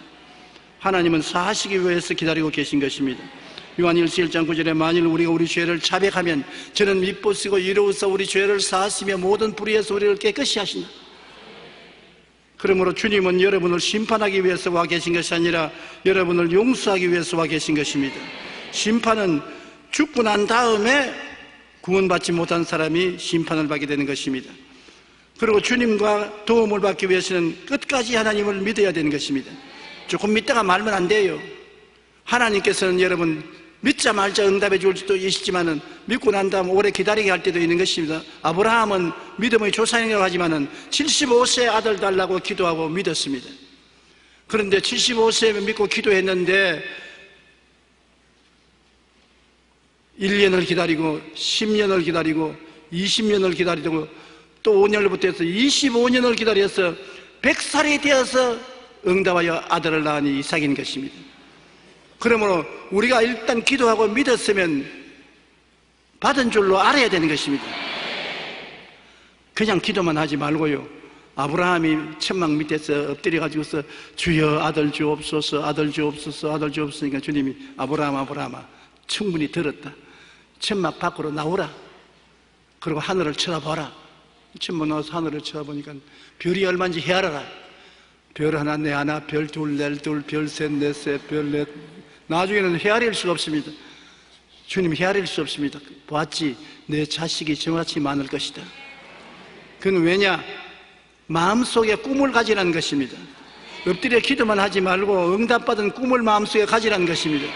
하나님은 사하시기 위해서 기다리고 계신 것입니다. 요한일서 1장 9절에 만일 우리가 우리 죄를 자백하면 저는 미쁘시고 이로써 우리 죄를 사하시며 모든 불의에서 우리를 깨끗이 하신다. 그러므로 주님은 여러분을 심판하기 위해서 와 계신 것이 아니라 여러분을 용서하기 위해서 와 계신 것입니다. 심판은 죽고 난 다음에 구원받지 못한 사람이 심판을 받게 되는 것입니다. 그리고 주님과 도움을 받기 위해서는 끝까지 하나님을 믿어야 되는 것입니다. 조금 믿다가 말면 안 돼요. 하나님께서는 여러분 믿자 말자 응답해 줄 수도 있지만은 믿고 난 다음 오래 기다리게 할 때도 있는 것입니다. 아브라함은 믿음의 조상이라고 하지만은 75세 아들 달라고 기도하고 믿었습니다. 그런데 75세에 믿고 기도했는데 1년을 기다리고 10년을 기다리고 20년을 기다리고 또 5년부터 해서 25년을 기다려서 100살이 되어서 응답하여 아들을 낳으니 이삭인 것입니다. 그러므로 우리가 일단 기도하고 믿었으면 받은 줄로 알아야 되는 것입니다. 그냥 기도만 하지 말고요. 아브라함이 천막 밑에서 엎드려 가지고서 주여 아들 주옵소서 아들 주옵소서 아들 주옵소서. 주님이 아브라함아 충분히 들었다. 천막 밖으로 나오라. 그리고 하늘을 쳐다봐라. 천막 나와서 하늘을 쳐다보니까 별이 얼마인지 헤아려라. 별 하나 내 하나, 별 둘 내 둘, 별 셋 내 셋, 별 넷. 나중에는 헤아릴 수가 없습니다. 주님 헤아릴 수 없습니다. 보았지 내 자식이 저같이 많을 것이다. 그건 왜냐? 마음속에 꿈을 가지라는 것입니다. 엎드려 기도만 하지 말고 응답받은 꿈을 마음속에 가지라는 것입니다.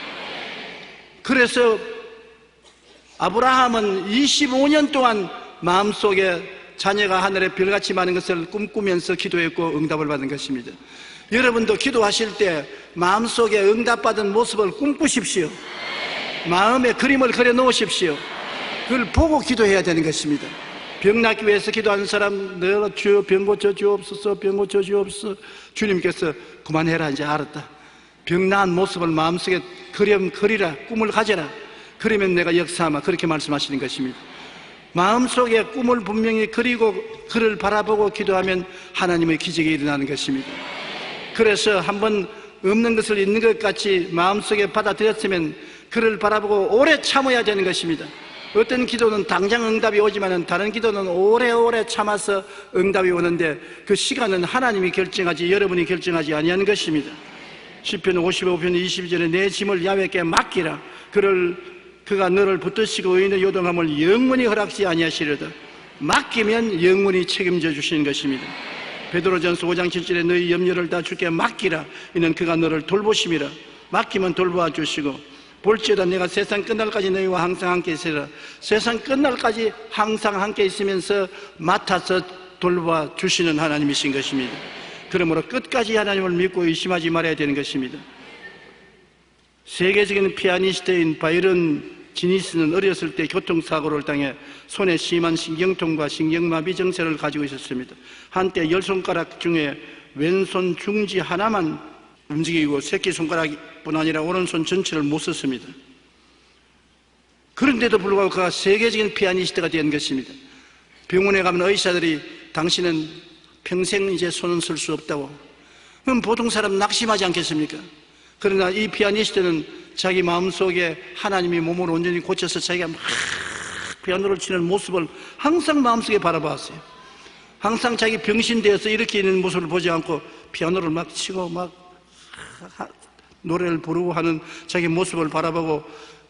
그래서 아브라함은 25년 동안 마음속에 자녀가 하늘에 별같이 많은 것을 꿈꾸면서 기도했고 응답을 받은 것입니다. 여러분도 기도하실 때 마음속에 응답받은 모습을 꿈꾸십시오. 마음에 그림을 그려 놓으십시오. 그걸 보고 기도해야 되는 것입니다. 병 낫기 위해서 기도하는 사람, 내가 주여 병 고쳐 주옵소서, 병 고쳐 주옵소서. 주님께서 그만해라, 이제 알았다. 병 나은 모습을 마음속에 그리라, 꿈을 가져라. 그러면 내가 역사하마. 그렇게 말씀하시는 것입니다. 마음속에 꿈을 분명히 그리고 그를 바라보고 기도하면 하나님의 기적이 일어나는 것입니다. 그래서 한번 없는 것을 있는 것 같이 마음속에 받아들였으면 그를 바라보고 오래 참아야 되는 것입니다. 어떤 기도는 당장 응답이 오지만 다른 기도는 오래오래 참아서 응답이 오는데 그 시간은 하나님이 결정하지 여러분이 결정하지 아니하는 것입니다. 시편 55편 22절에 내 짐을 야훼께 맡기라. 그가 너를 붙드시고 의인의 요동함을 영원히 허락지 아니하시려다. 맡기면 영원히 책임져 주시는 것입니다. 베드로전서 5장 7절에 너희 염려를 다 주께 맡기라. 이는 그가 너를 돌보심이라. 맡기면 돌보아 주시고 볼지어다 내가 세상 끝날까지 너희와 항상 함께 있으리라. 세상 끝날까지 항상 함께 있으면서 맡아서 돌보아 주시는 하나님이신 것입니다. 그러므로 끝까지 하나님을 믿고 의심하지 말아야 되는 것입니다. 세계적인 피아니스트인 바이런 지니스는 어렸을 때 교통사고를 당해 손에 심한 신경통과 신경마비 증세를 가지고 있었습니다. 한때 10손가락 중에 왼손 중지 하나만 움직이고 새끼손가락뿐 아니라 오른손 전체를 못 썼습니다. 그런데도 불구하고 그가 세계적인 피아니스트가 된 것입니다. 병원에 가면 의사들이 당신은 평생 이제 손은 쓸 수 없다고. 그럼 보통 사람 낙심하지 않겠습니까? 그러나 이 피아니스트는 자기 마음속에 하나님이 몸을 온전히 고쳐서 자기가 막 피아노를 치는 모습을 항상 마음속에 바라봤어요. 항상 자기 병신되어서 이렇게 있는 모습을 보지 않고 피아노를 막 치고 막 노래를 부르고 하는 자기 모습을 바라보고,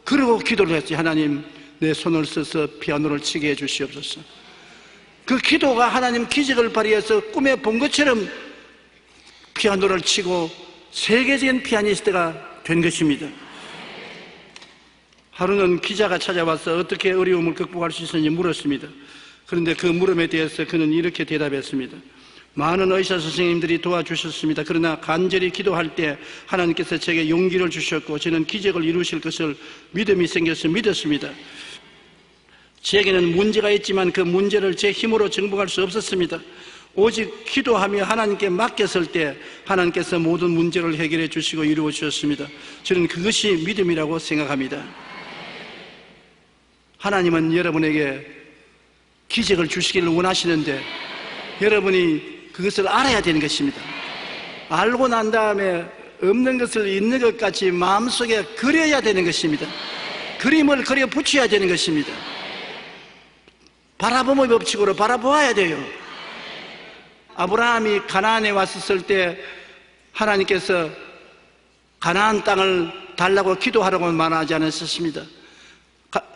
그러고 기도를 했지. 하나님, 내 손을 써서 피아노를 치게 해 주시옵소서. 그 기도가 하나님 기적을 발휘해서 꿈에 본 것처럼 피아노를 치고 세계적인 피아니스트가 된 것입니다. 하루는 기자가 찾아와서 어떻게 어려움을 극복할 수 있었는지 물었습니다. 그런데 그 물음에 대해서 그는 이렇게 대답했습니다. 많은 의사 선생님들이 도와주셨습니다. 그러나 간절히 기도할 때 하나님께서 제게 용기를 주셨고 저는 기적을 이루실 것을 믿음이 생겨서 믿었습니다. 제게는 문제가 있지만 그 문제를 제 힘으로 정복할 수 없었습니다. 오직 기도하며 하나님께 맡겼을 때 하나님께서 모든 문제를 해결해 주시고 이루어 주셨습니다. 저는 그것이 믿음이라고 생각합니다. 하나님은 여러분에게 기적을 주시기를 원하시는데 여러분이 그것을 알아야 되는 것입니다. 알고 난 다음에 없는 것을 있는 것 같이 마음속에 그려야 되는 것입니다. 그림을 그려 붙여야 되는 것입니다. 바라봄의 법칙으로 바라보아야 돼요. 아브라함이 가나안에 왔을 때 하나님께서 가나안 땅을 달라고 기도하라고 말하지 않으셨습니다.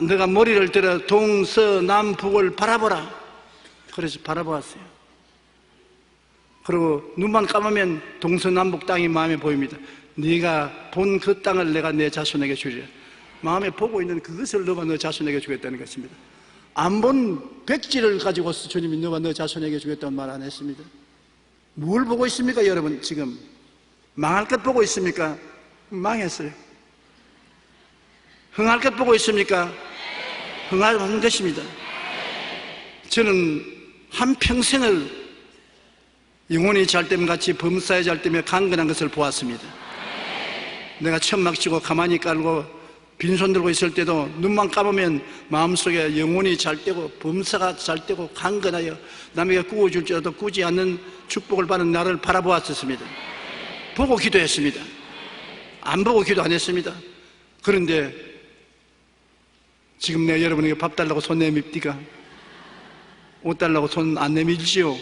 너가 머리를 들어 동서남북을 바라보라. 그래서 바라보았어요. 그리고 눈만 감으면 동서남북 땅이 마음에 보입니다. 네가 본 그 땅을 내가 내 자손에게 주리라. 마음에 보고 있는 그것을 너가 너 자손에게 주겠다는 것입니다. 안 본 백지를 가지고서 주님이 너가 너 자손에게 주겠다는 말 안 했습니다. 뭘 보고 있습니까 여러분? 지금 망할 것 보고 있습니까? 망했어요. 흥할 것 보고 있습니까? 흥한 것입니다. 저는 한평생을 영혼이 잘됨같이 범사에 잘되며 강건한 것을 보았습니다. 내가 천막 치고 가만히 깔고 빈손 들고 있을 때도 눈만 감으면 마음속에 영혼이 잘되고 범사가 잘되고 강건하여 남에게 구워줄지라도 꾸지 않는 축복을 받는 나를 바라보았었습니다. 보고 기도했습니다. 안 보고 기도 안 했습니다. 그런데 지금 내가 여러분에게 밥 달라고 손 내밉디가? 옷 달라고 손 안 내밀지요?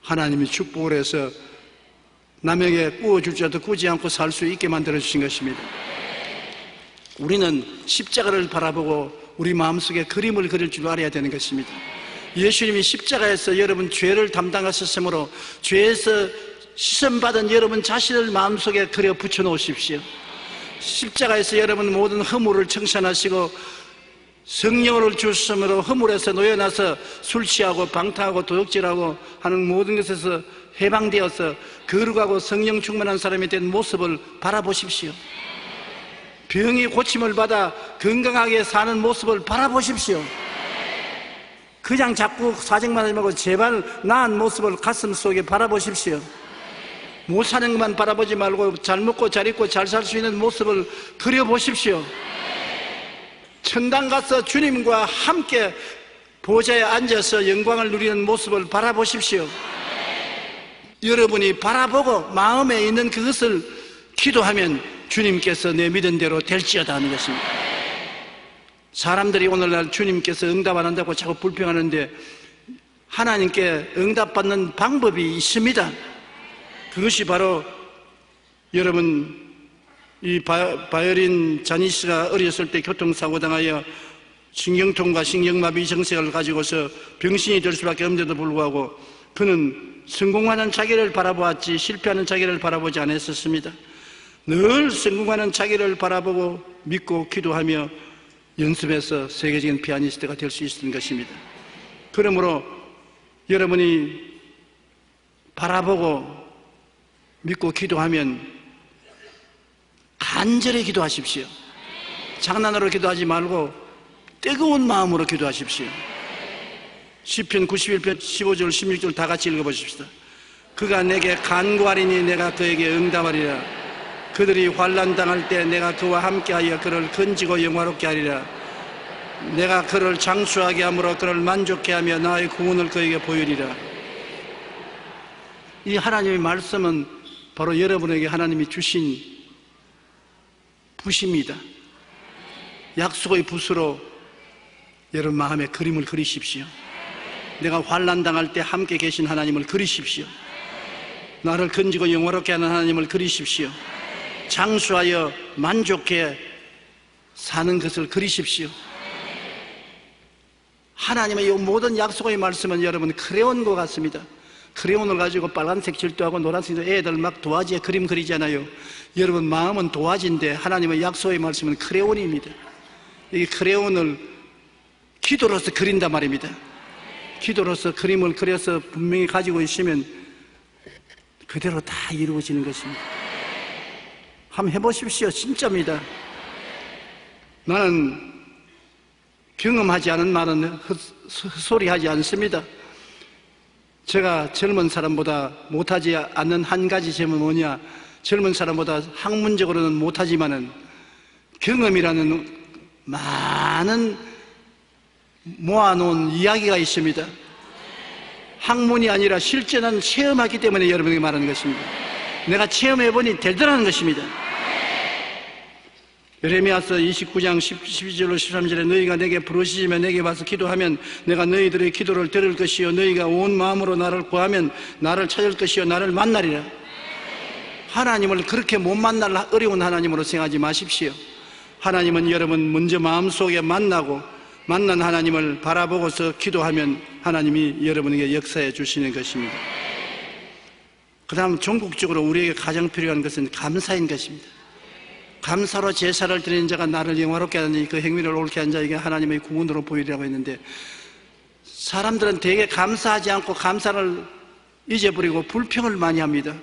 하나님이 축복을 해서 남에게 구워줄지라도 꾸지 않고 살 수 있게 만들어주신 것입니다. 우리는 십자가를 바라보고 우리 마음속에 그림을 그릴 줄 알아야 되는 것입니다. 예수님이 십자가에서 여러분 죄를 담당하셨으므로 죄에서 시선받은 여러분 자신을 마음속에 그려 붙여 놓으십시오. 십자가에서 여러분 모든 허물을 청산하시고 성령을 주심으로 허물에서 놓여나서 술 취하고 방탕하고 도둑질하고 하는 모든 것에서 해방되어서 거룩하고 성령 충만한 사람이 된 모습을 바라보십시오. 병이 고침을 받아 건강하게 사는 모습을 바라보십시오. 그냥 자꾸 사정만 하지 말고 제발 나은 모습을 가슴 속에 바라보십시오. 못 사는 것만 바라보지 말고 잘 먹고 잘 입고 잘 살 수 있는 모습을 그려보십시오. 천당 가서 주님과 함께 보좌에 앉아서 영광을 누리는 모습을 바라보십시오. 여러분이 바라보고 마음에 있는 그것을 기도하면 주님께서 내 믿은 대로 될지어다 하는 것입니다. 사람들이 오늘날 주님께서 응답 안 한다고 자꾸 불평하는데 하나님께 응답받는 방법이 있습니다. 그것이 바로 여러분 이 바이올린 자니스가 어렸을 때 교통사고 당하여 신경통과 신경마비 정색을 가지고서 병신이 될 수밖에 없는데도 불구하고 그는 성공하는 자기를 바라보았지 실패하는 자기를 바라보지 않았었습니다. 늘 성공하는 자기를 바라보고 믿고 기도하며 연습해서 세계적인 피아니스트가 될 수 있는 것입니다. 그러므로 여러분이 바라보고 믿고 기도하면 간절히 기도하십시오. 장난으로 기도하지 말고 뜨거운 마음으로 기도하십시오. 시편 91편 15절 16절 다 같이 읽어보십시다. 그가 내게 간구하리니 내가 그에게 응답하리라. 그들이 환난 당할 때 내가 그와 함께하여 그를 건지고 영화롭게 하리라. 내가 그를 장수하게 함으로 그를 만족케 하며 나의 구원을 그에게 보이리라. 이 하나님의 말씀은 바로 여러분에게 하나님이 주신 붓입니다. 약속의 붓으로 여러분 마음에 그림을 그리십시오. 내가 환난 당할 때 함께 계신 하나님을 그리십시오. 나를 건지고 영화롭게 하는 하나님을 그리십시오. 장수하여 만족해 사는 것을 그리십시오. 하나님의 이 모든 약속의 말씀은 여러분 크레온과 같습니다. 크레온을 가지고 빨간색 질도하고 노란색도 애들 막 도화지에 그림 그리잖아요. 여러분 마음은 도화지인데 하나님의 약속의 말씀은 크레온입니다. 이 크레온을 기도로서 그린단 말입니다. 기도로서 그림을 그려서 분명히 가지고 있으면 그대로 다 이루어지는 것입니다. 한번 해보십시오. 진짜입니다. 나는 경험하지 않은 말은 헛소리하지 않습니다. 제가 젊은 사람보다 못하지 않는 한 가지 점은 뭐냐? 젊은 사람보다 학문적으로는 못하지만은 경험이라는 많은 모아놓은 이야기가 있습니다. 학문이 아니라 실제 난 체험하기 때문에 여러분에게 말하는 것입니다. 내가 체험해보니 되더라는 것입니다. 예레미야서 29장 12절로 13절에 너희가 내게 부르시며 내게 와서 기도하면 내가 너희들의 기도를 들을 것이요 너희가 온 마음으로 나를 구하면 나를 찾을 것이요 나를 만나리라. 하나님을 그렇게 못 만날 어려운 하나님으로 생각하지 마십시오. 하나님은 여러분 먼저 마음속에 만나고 만난 하나님을 바라보고서 기도하면 하나님이 여러분에게 역사해 주시는 것입니다. 그 다음 전국적으로 우리에게 가장 필요한 것은 감사인 것입니다. 감사로 제사를 드리는 자가 나를 영화롭게 하느니 그 행위를 옳게 한 자에게 하나님의 구원으로 보이리라고 했는데, 사람들은 되게 감사하지 않고 감사를 잊어버리고 불평을 많이 합니다.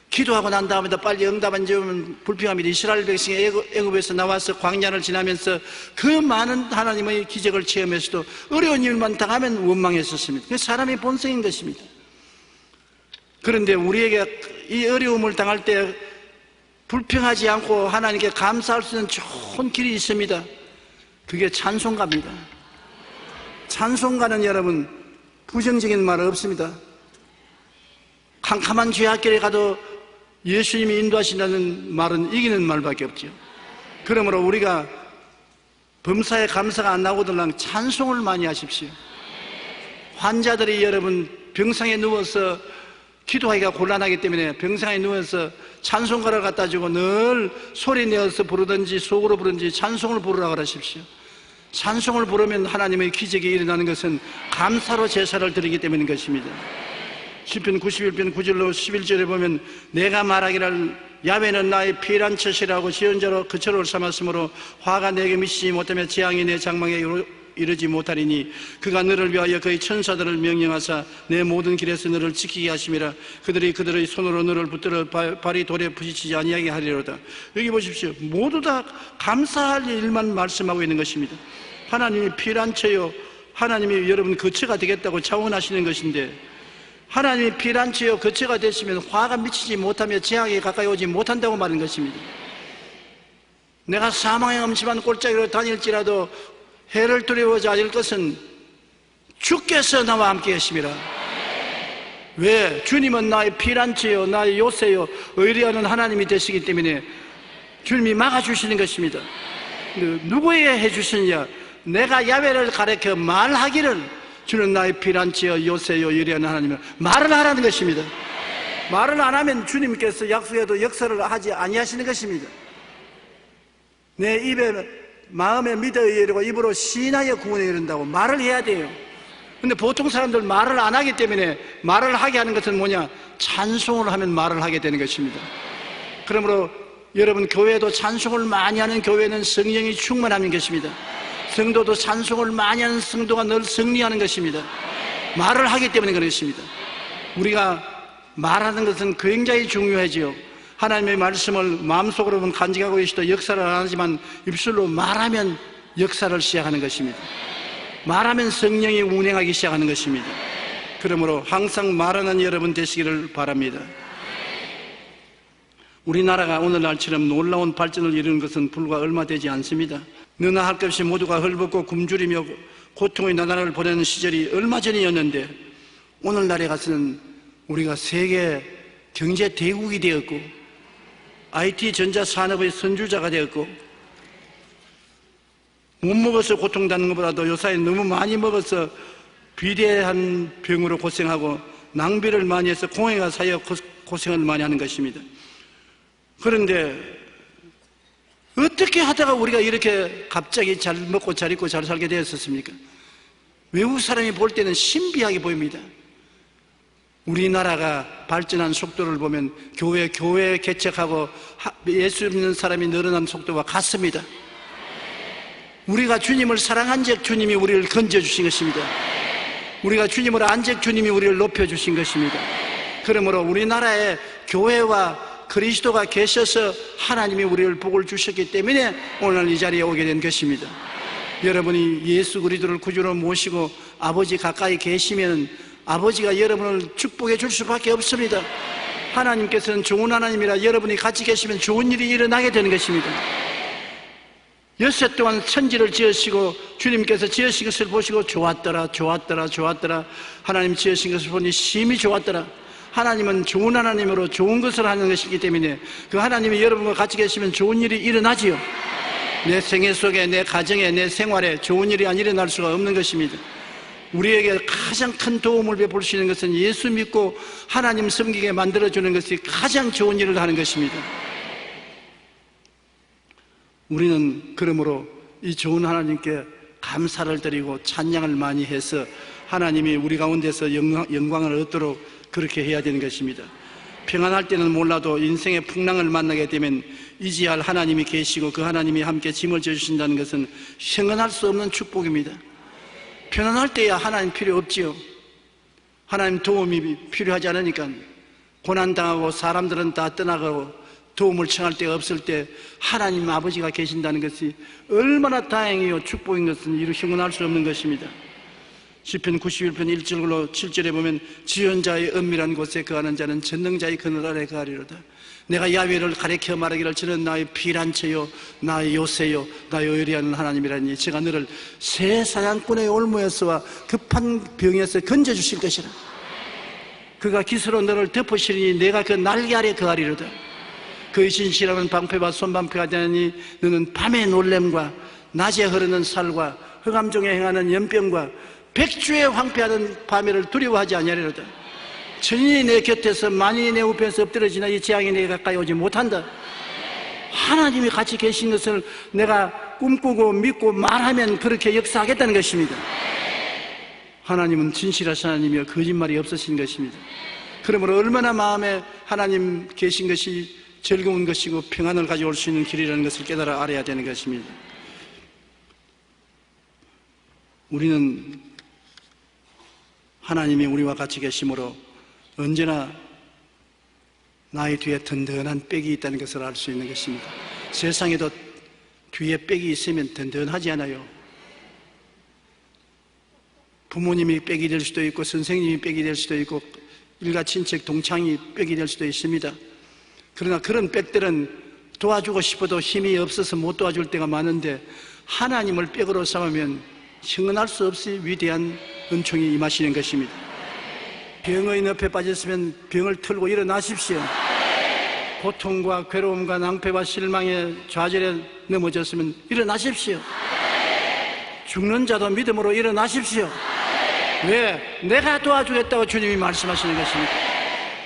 기도하고 난 다음에 빨리 응답 안 주면 불평합니다. 이스라엘 백성이 애굽에서 나와서 광야를 지나면서 그 많은 하나님의 기적을 체험했어도 어려운 일만 당하면 원망했었습니다. 그게 사람의 본성인 것입니다. 그런데 우리에게 이 어려움을 당할 때 불평하지 않고 하나님께 감사할 수 있는 좋은 길이 있습니다. 그게 찬송가입니다. 찬송가는 여러분 부정적인 말 없습니다. 캄캄한 죄악길에 가도 예수님이 인도하신다는 말은 이기는 말밖에 없죠. 그러므로 우리가 범사에 감사가 안 나오더라도 찬송을 많이 하십시오. 환자들이 여러분 병상에 누워서 기도하기가 곤란하기 때문에 병상에 누워서 찬송가를 갖다 주고 늘 소리 내어서 부르든지 속으로 부르든지 찬송을 부르라고 하십시오. 찬송을 부르면 하나님의 기적이 일어나는 것은 감사로 제사를 드리기 때문인 것입니다. 시편 91편 9절로 11절에 보면 내가 말하기를 야훼는 나의 피난처시라고 지연자로 그처를 삼았으므로 화가 내게 미치지 못하며 재앙이 내 장막에 이르지 못하리니 그가 너를 위하여 그의 천사들을 명령하사 내 모든 길에서 너를 지키게 하심이라. 그들이 그들의 손으로 너를 붙들어 발이 돌에 부딪히지 아니하게 하리로다. 여기 보십시오. 모두 다 감사할 일만 말씀하고 있는 것입니다. 하나님이 피난처요, 하나님이 여러분 거처가 되겠다고 자원하시는 것인데, 하나님이 피난처요 거처가 되시면 화가 미치지 못하며 재앙에 가까이 오지 못한다고 말하는 것입니다. 내가 사망의 엄침한 골짜기로 다닐지라도 해를 두려워하지 않을 것은 주께서 나와 함께 하심이라. 왜? 주님은 나의 피난처요 나의 요새요 의리하는 하나님이 되시기 때문에 주님이 막아주시는 것입니다. 누구에게 해주시느냐? 내가 야훼를 가르쳐 말하기를 주는 나의 피난처요 요새요 의리하는 하나님이라 말을 하라는 것입니다. 말을 안 하면 주님께서 약속해도 역사를 하지 아니하시는 것입니다. 내 입에 마음에 믿어 이르고 입으로 신하여 구원에 이른다고 말을 해야 돼요. 근데 보통 사람들 말을 안 하기 때문에 말을 하게 하는 것은 뭐냐? 찬송을 하면 말을 하게 되는 것입니다. 그러므로 여러분 교회도 찬송을 많이 하는 교회는 성령이 충만한 것입니다. 성도도 찬송을 많이 하는 성도가 늘 승리하는 것입니다. 말을 하기 때문에 그렇습니다. 우리가 말하는 것은 굉장히 중요하지요. 하나님의 말씀을 마음속으로는 간직하고 계시도 역사를 안 하지만 입술로 말하면 역사를 시작하는 것입니다. 말하면 성령이 운행하기 시작하는 것입니다. 그러므로 항상 말하는 여러분 되시기를 바랍니다. 우리나라가 오늘날처럼 놀라운 발전을 이루는 것은 불과 얼마 되지 않습니다. 너나 할 것 없이 모두가 헐벗고 굶주리며 고통의 나날을 보내는 시절이 얼마 전이었는데 오늘날에 가서는 우리가 세계 경제 대국이 되었고 IT 전자 산업의 선주자가 되었고 못 먹어서 고통받는 것보다도 요사이 너무 많이 먹어서 비대한 병으로 고생하고 낭비를 많이 해서 공해가 쌓여 고생을 많이 하는 것입니다. 그런데 어떻게 하다가 우리가 이렇게 갑자기 잘 먹고 잘 입고 잘 살게 되었습니까? 외국 사람이 볼 때는 신비하게 보입니다. 우리나라가 발전한 속도를 보면 교회 개척하고 예수 믿는 사람이 늘어난 속도와 같습니다. 우리가 주님을 사랑한 적 주님이 우리를 건져주신 것입니다. 우리가 주님을 안 적 주님이 우리를 높여주신 것입니다. 그러므로 우리나라에 교회와 그리스도가 계셔서 하나님이 우리를 복을 주셨기 때문에 오늘 이 자리에 오게 된 것입니다. 여러분이 예수 그리스도를 구주로 모시고 아버지 가까이 계시면 아버지가 여러분을 축복해 줄 수밖에 없습니다. 하나님께서는 좋은 하나님이라 여러분이 같이 계시면 좋은 일이 일어나게 되는 것입니다. 엿새 동안 천지를 지으시고 주님께서 지으신 것을 보시고 좋았더라 좋았더라 좋았더라 하나님 지으신 것을 보니 심히 좋았더라. 하나님은 좋은 하나님으로 좋은 것을 하는 것이기 때문에 그 하나님이 여러분과 같이 계시면 좋은 일이 일어나지요. 내 생애 속에 내 가정에 내 생활에 좋은 일이 안 일어날 수가 없는 것입니다. 우리에게 가장 큰 도움을 베풀 수 있는 것은 예수 믿고 하나님 섬기게 만들어주는 것이 가장 좋은 일을 하는 것입니다. 우리는 그러므로 이 좋은 하나님께 감사를 드리고 찬양을 많이 해서 하나님이 우리 가운데서 영광을 얻도록 그렇게 해야 되는 것입니다. 평안할 때는 몰라도 인생의 풍랑을 만나게 되면 이지할 하나님이 계시고 그 하나님이 함께 짐을 져주신다는 것은 형언할 수 없는 축복입니다. 편안할 때야 하나님 필요 없지요. 하나님 도움이 필요하지 않으니까 고난당하고 사람들은 다 떠나가고 도움을 청할 데가 없을 때 하나님 아버지가 계신다는 것이 얼마나 다행이요 축복인 것은 이루 형언할 수 없는 것입니다. 시편 91편 1절로 7절에 보면 지연자의 은밀한 곳에 거하는 자는 전능자의 그늘 아래 거하리로다. 내가 야훼를 가리켜 말하기를 저는 나의 피란처요 나의 요새요 나의 의리하는 하나님이라니 제가 너를 새 사냥꾼의 올무에서와 급한 병에서 건져주실 것이라. 그가 깃으로 너를 덮으시리니 내가 그 날개 아래 거하리로다. 그의 진실함은 방패와 손방패가 되니 너는 밤의 놀램과 낮에 흐르는 살과 흑암 중에 행하는 연병과 백주에 황폐하는 밤에를 두려워하지 아니하리로다. 천인이 내 곁에서 만인이 내 우편에서 엎드러지나 이 재앙이 내게 가까이 오지 못한다. 하나님이 같이 계신 것을 내가 꿈꾸고 믿고 말하면 그렇게 역사하겠다는 것입니다. 하나님은 진실하신 하나님이여 거짓말이 없으신 것입니다. 그러므로 얼마나 마음에 하나님 계신 것이 즐거운 것이고 평안을 가져올 수 있는 길이라는 것을 깨달아 알아야 되는 것입니다. 우리는 하나님이 우리와 같이 계심으로 언제나 나의 뒤에 든든한 백이 있다는 것을 알 수 있는 것입니다. 세상에도 뒤에 백이 있으면 든든하지 않아요. 부모님이 백이 될 수도 있고 선생님이 백이 될 수도 있고 일가 친척 동창이 백이 될 수도 있습니다. 그러나 그런 백들은 도와주고 싶어도 힘이 없어서 못 도와줄 때가 많은데 하나님을 백으로 삼으면 형언할 수 없이 위대한 은총이 임하시는 것입니다. 병의 늪에 빠졌으면 병을 털고 일어나십시오. 고통과 괴로움과 낭패와 실망의 좌절에 넘어졌으면 일어나십시오. 죽는 자도 믿음으로 일어나십시오. 왜? 내가 도와주겠다고 주님이 말씀하시는 것입니다.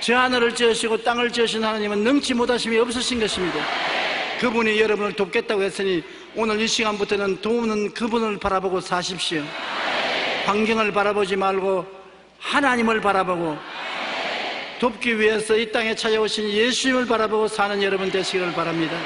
저 하늘을 지으시고 땅을 지으신 하나님은 능치 못하심이 없으신 것입니다. 그분이 여러분을 돕겠다고 했으니 오늘 이 시간부터는 도우는 그분을 바라보고 사십시오. 환경을 바라보지 말고 하나님을 바라보고 돕기 위해서 이 땅에 찾아오신 예수님을 바라보고 사는 여러분 되시기를 바랍니다.